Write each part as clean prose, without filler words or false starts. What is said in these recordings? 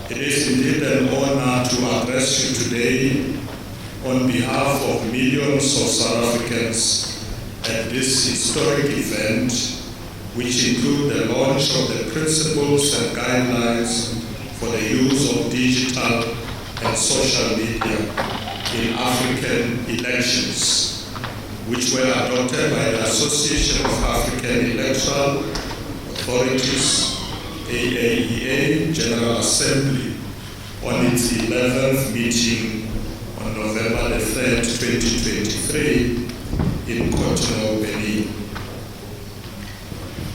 It is indeed an honor to address you today on behalf of millions of South Africans at this historic event, which include the launch of the principles and guidelines for the use of digital and social media in African elections, which were adopted by the Association of African Electoral Authorities, AAEA, General Assembly, on its 11th meeting on November the 3rd, 2023, in Cotonou, Benin.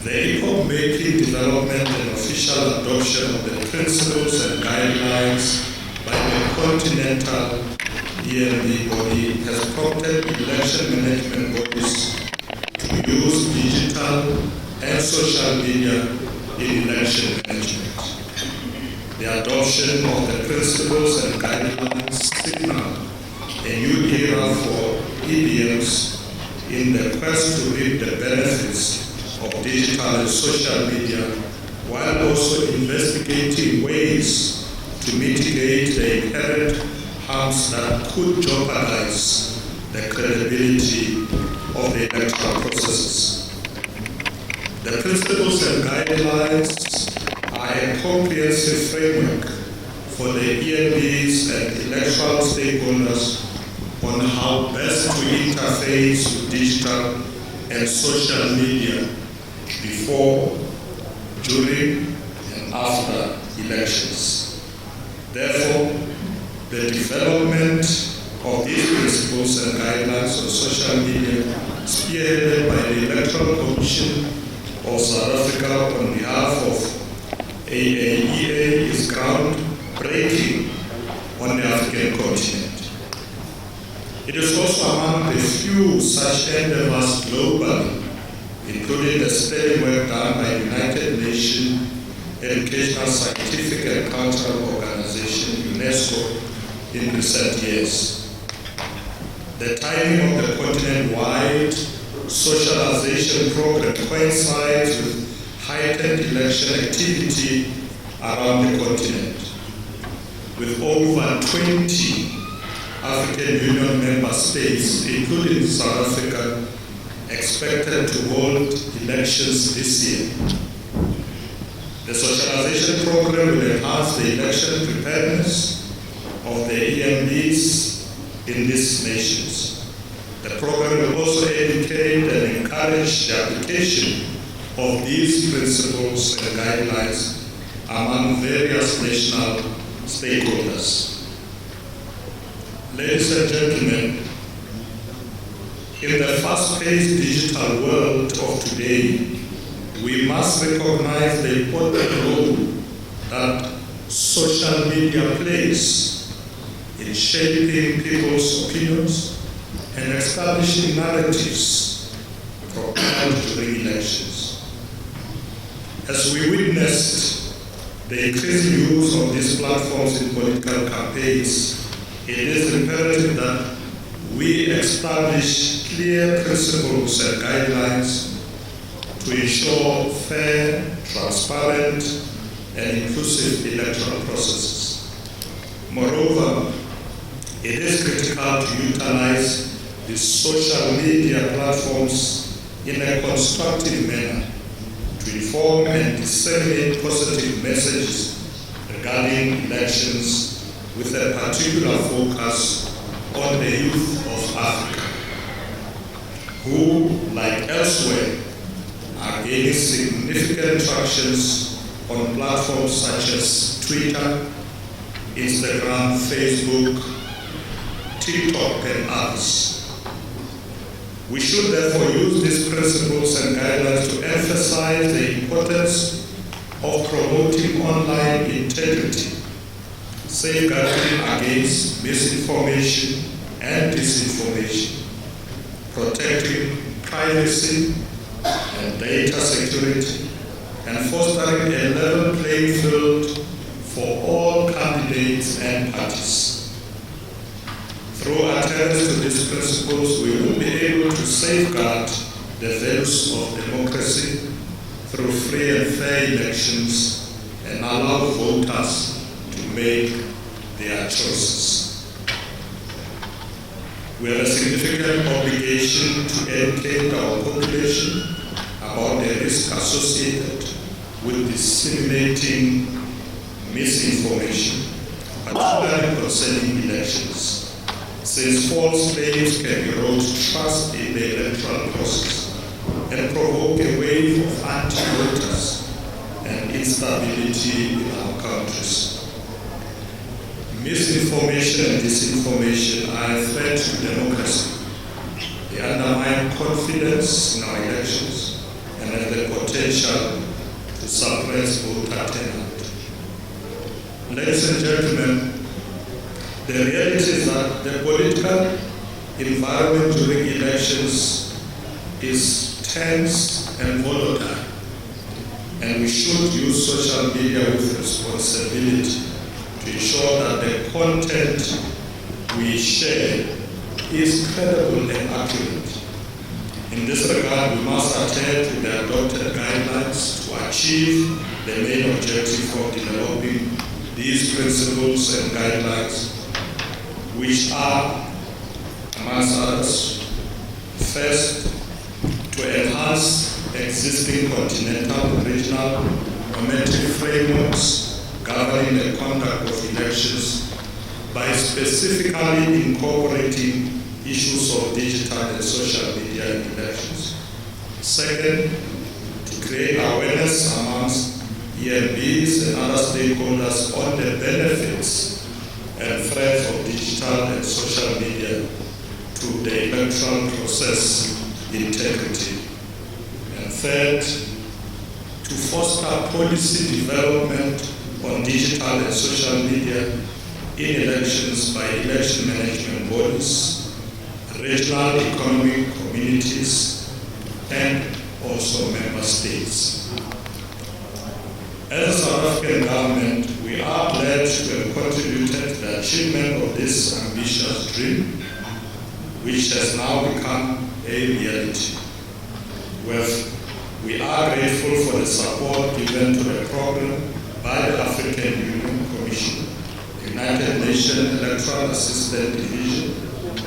The epoch-making development and official adoption of the principles and guidelines by the Continental EMB body has prompted election management bodies to use digital and social media in election management. The adoption of the principles and guidelines signal a new era for EBMs in the quest to reap the benefits of digital and social media, while also investigating ways to mitigate the inherent harms that could jeopardize the credibility of the electoral processes. The principles and guidelines are a comprehensive framework for the EMBs and electoral stakeholders on how best to interface with digital and social media before, during, and after elections. Therefore, the development of these principles and guidelines on social media, spearheaded by the Electoral Commission of South Africa on behalf of AAEA, is groundbreaking on the African continent. It is also among the few such endeavors globally, including the steady work done by the United Nations Educational, Scientific and Cultural Organization, UNESCO, in recent years. The timing of the continent-wide socialization program coincides with heightened election activity around the continent, with over 20 African Union member states, including South Africa, expected to hold elections this year. The socialization program will enhance the election preparedness of the EMBs in these nations. The program will also educate and encourage the application of these principles and guidelines among various national stakeholders. Ladies and gentlemen, in the fast-paced digital world of today, we must recognize the important role that social media plays in shaping people's opinions and establishing narratives propelled during elections. As we witnessed the increasing use of these platforms in political campaigns, it is imperative that we establish clear principles and guidelines to ensure fair, transparent, and inclusive electoral processes. Moreover, it is critical to utilize the social media platforms in a constructive manner to inform and disseminate positive messages regarding elections with a particular focus on the youth of Africa, who, like elsewhere, are gaining significant tractions on platforms such as Twitter, Instagram, Facebook, TikTok, and others. We should therefore use these principles and guidelines to emphasize the importance of promoting online integrity, safeguarding against misinformation and disinformation, protecting privacy and data security, and fostering a level playing field for all candidates and parties. Through adherence to these principles, we will be able to safeguard the values of democracy through free and fair elections and allow voters to make their choices. We have a significant obligation to educate our population about the risk associated with disseminating misinformation, particularly concerning elections, since false claims can erode trust in the electoral process and provoke a wave of anti-voters and instability in our countries. Misinformation and disinformation are a threat to democracy. They undermine confidence in our elections and have the potential to suppress voter turnout. Ladies and gentlemen, the reality is that the political environment during elections is tense and volatile, and we should use social media with responsibility to ensure that the content we share is credible and accurate. In this regard, we must adhere to the adopted guidelines to achieve the main objective of developing these principles and guidelines, which are, amongst others, first, to enhance existing continental, regional, normative frameworks governing the conduct of elections by specifically incorporating issues of digital and social media in elections. Second, to create awareness amongst EMBs and other stakeholders on the benefits and threats of digital and social media to the electoral process integrity. And third, to foster policy development on digital and social media in elections by election management bodies, regional economic communities, and also member states. As a South African government, we are glad to have contributed to the achievement of this ambitious dream, which has now become a reality. We are grateful for the support given to the program by the African Union Commission, the United Nations Electoral Assistance Division,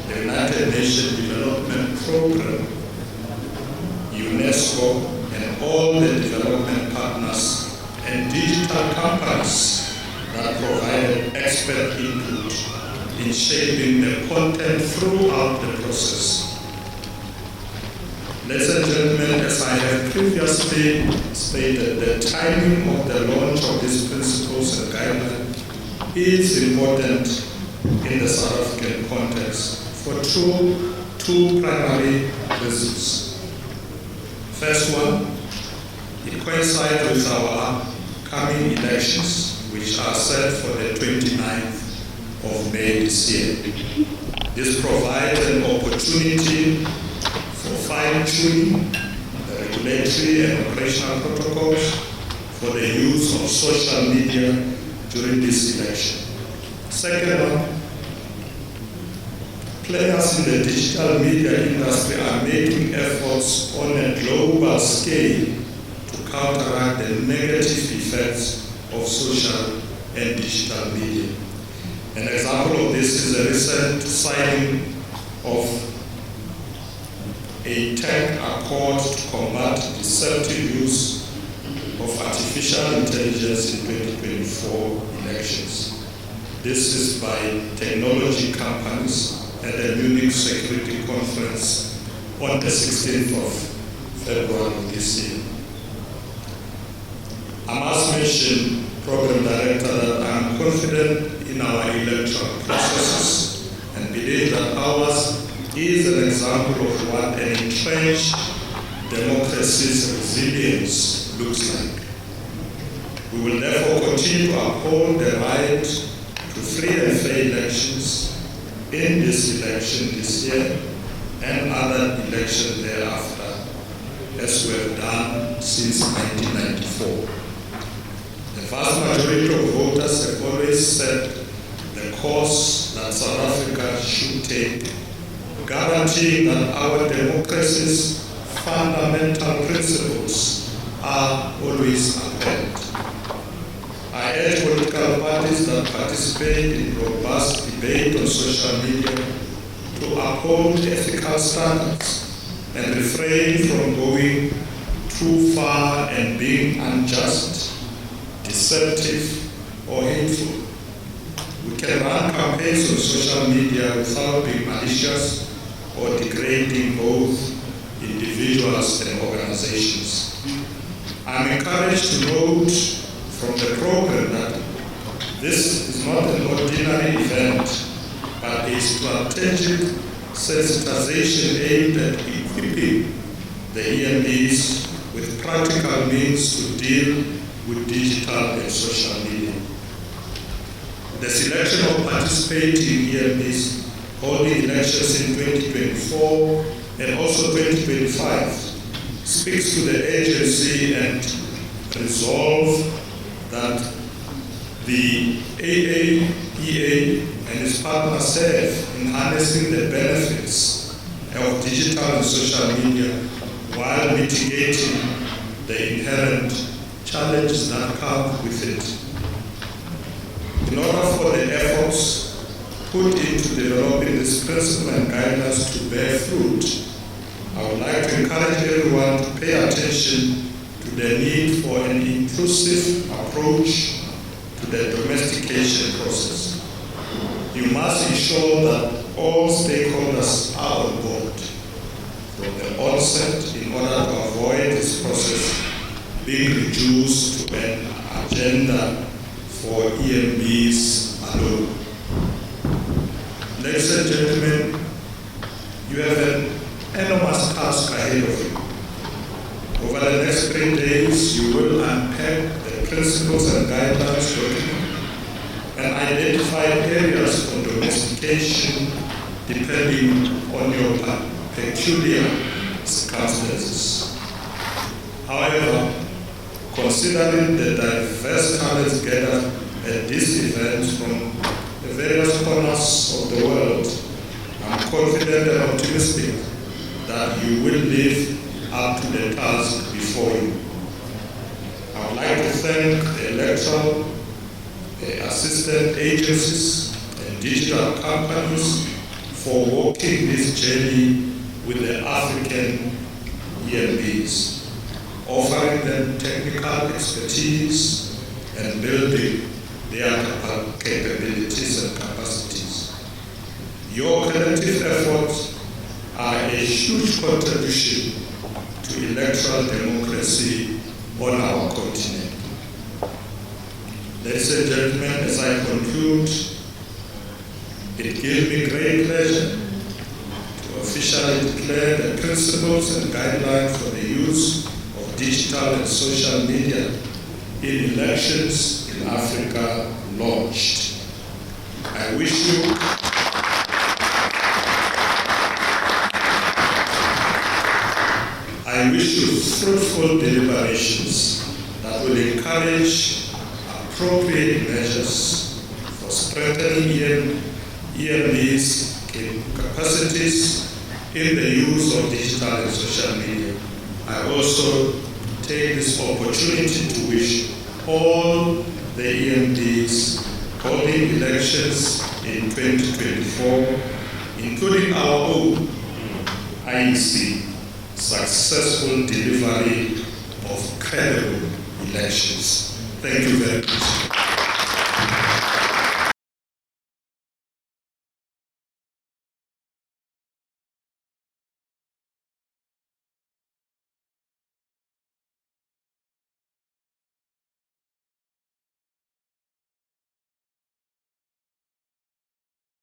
the United Nations Development Program, UNESCO, and all the development partners and digital companies that provided expert input in shaping the content throughout the process. Ladies and gentlemen, as I have previously stated, the timing of the launch of these principles and guidelines is important in the South African context for two primary reasons. First one, it coincides with our upcoming elections, which are set for the 29th of May this year. This provides an opportunity for fine-tuning the regulatory and operational protocols for the use of social media during this election. Second one, players in the digital media industry are making efforts on a global scale to counteract the negative effects of social and digital media. An example of this is the recent signing of a tech accord to combat deceptive use of artificial intelligence in 2024 elections. This is by technology companies at the Munich Security Conference on the 16th of February this year. I must mention, Program Director, that I am confident in our electoral processes and believe that ours is an example of what an entrenched democracy's resilience looks like. We will therefore continue to uphold the right to free and fair elections in this election this year and other elections thereafter, as we have done since 1994. The vast majority of voters have always set the course that South Africa should take, guaranteeing that our democracy's fundamental principles are always upheld. I I urge political parties that participate in robust debate on social media to uphold ethical standards and refrain from going too far and being unjust, deceptive, or hateful. We can run campaigns on social media without being malicious or degrading both individuals and organizations. I'm encouraged to note from the program that this is not an ordinary event, but a strategic sensitization aimed at equipping the EMBs with practical means to deal with digital and social media. The selection of participating EMBs holding elections in 2024 and also 2025 speaks to the agency and resolve that the AAEA and its partners serve in harnessing the benefits of digital and social media while mitigating the inherent challenges that come with it. In order for the efforts put into developing this principle and guidelines to bear fruit, I would like to encourage everyone to pay attention to the need for an inclusive approach to the domestication process. You must ensure that all stakeholders are on board from the onset in order to avoid this process being reduced to an agenda for EMBs alone. Ladies and gentlemen, you have an enormous task ahead of you. Over the next 3 days, you will unpack the principles and guidelines document and identify areas for domestication depending on your peculiar circumstances. However, considering the diverse talents gathered at this event from the various corners of the world, I'm confident and optimistic that you will live up to the task before you. I would like to thank the electoral, assistant agencies, and digital companies for walking this journey with the African EMBs, offering them technical expertise and building their capabilities and capacities. Your collective efforts are a huge contribution to electoral democracy on our continent. Ladies and gentlemen, as I conclude, it gives me great pleasure to officially declare the principles and guidelines for the use of digital and social media in elections in Africa launched. I wish you fruitful deliberations that will encourage appropriate measures for strengthening EMB's capacities in the use of digital and social media. I also take this opportunity to wish all the EMBs holding elections in 2024, including our own IEC, successful delivery of credible elections. Thank you very much.